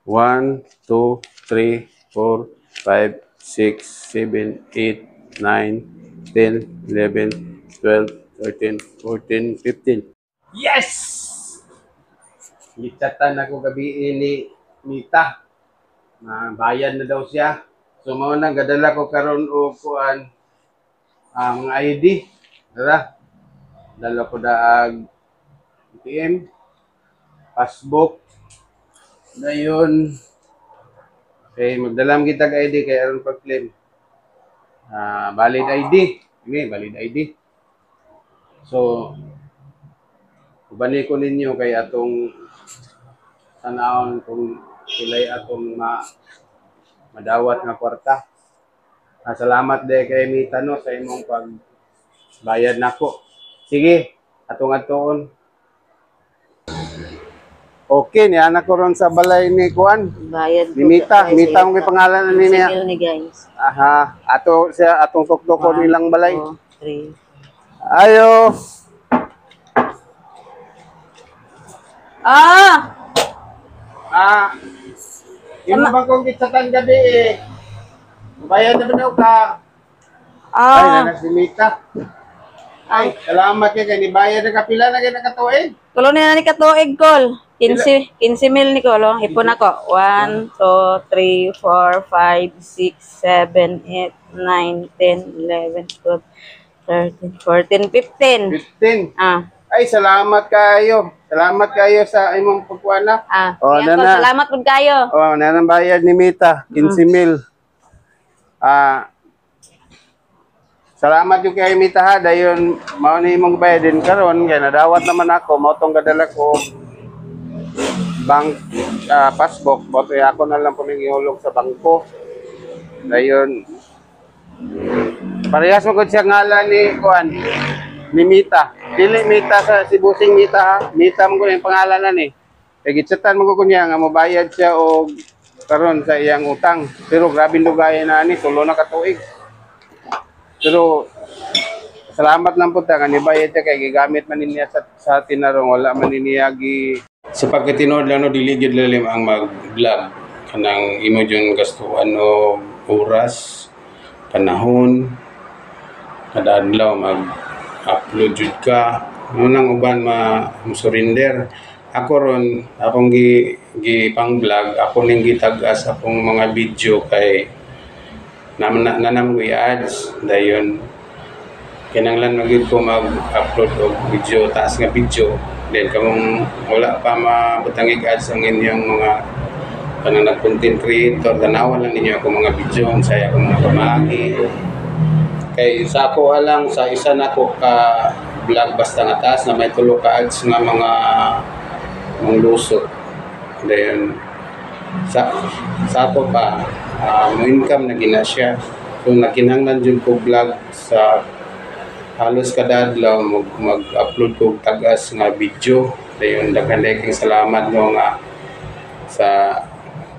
1, 2, 3, 4, 5, 6, 7, 8, 9, 10, 11, 12, 13, 14, 15. Yes! Gichatan ako gabi ni Mita. Bayad na daw siya. So mao nang gadala ko karon og kuan ang ID. Dala. Dala ko daag ATM, passbook. Dayon kay magdalam kita ka ID kay aron pag-claim. Valid ID. Ini valid ID. So ubani ko ninyo kay atong tanawon kung kilay atong madawat nga kwarta. Salamat de kay Mita no sa imong pagbayad nako. Sige, atong atoon. Okay, ni anak ko ron sa balay ni Kuan. Bayad Ni Mita, Mita ang may pangalan ni niya. Ni guys. Aha, atong tuktok ko nilang balay. 3. Ayo. Imo ba kong gitsatan gabi eh. Bayad na ba daw ka? Ay, nanak si Mita. Ay, salamat kay ni bayad na kapila na kay nakatuig. Kulo na ni katuig kol. 15 mil ni kolo. Ipon ako. 1 2 3 4 5 6 7 8 9 10 11 12 13 14 15. 15. Ay, salamat kayo. Salamat kayo sa imong pagkuana. Salamat pud kayo. Nanang bayad ni Mita, 15 mil. Salamat yung kay Mita ha. Dayon, mao ni imong bayad din karon kay nadawat naman ako. Mao tong gadala ko bank passbook. Boto ako na lang pumingihulog sa bangko. Dayon, parehas mo siya ngalan ni Kuan. Ni Mita. Dili Mita sa si Busing Mita ha. Mita mo ko yung pangalan na ni. Kaya gitsatan mo ko niya nga mabayad siya o karon sa iyang utang. Pero grabe lugayan na ni. Tulo na katuig. Pero salamat lang po ta. Kanibayad siya kaya gigamit man niya sa tinarong. Wala man niya sa pagkatinood lang no, diligid lalim ang mag-vlog. Kanang imo dyan gastuan o oras, panahon, kada adlaw mag-upload jud ka. Nang uban ma-surrender. Ako ron, akong pang-vlog, ako ning gitagas akong mga video kay nanamgoy ads. Dayon, kinanglan magid ko mag-upload og video, taas nga video. Then kamong wala pa mabutangig ads ang inyong mga kanang content creator, tanawan lang ninyo ako mga video, saya ako mga pamagi. Kay sa ako lang, sa isa na ko ka vlog basta nga taas na may tulo ka ads nga mga lusot. Then sa ako pa mo income na gina siya. So nakinahanglan jud ko vlog sa halos kada adlaw mag-upload ko tagas nga video. Dayon daghan salamat no nga sa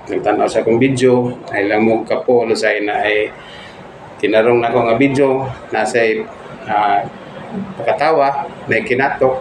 nagtanaw sa akong video. Ay lang mo kapo lusay na ay tinarong na ko nga video nasa pakatawa, may kinatok.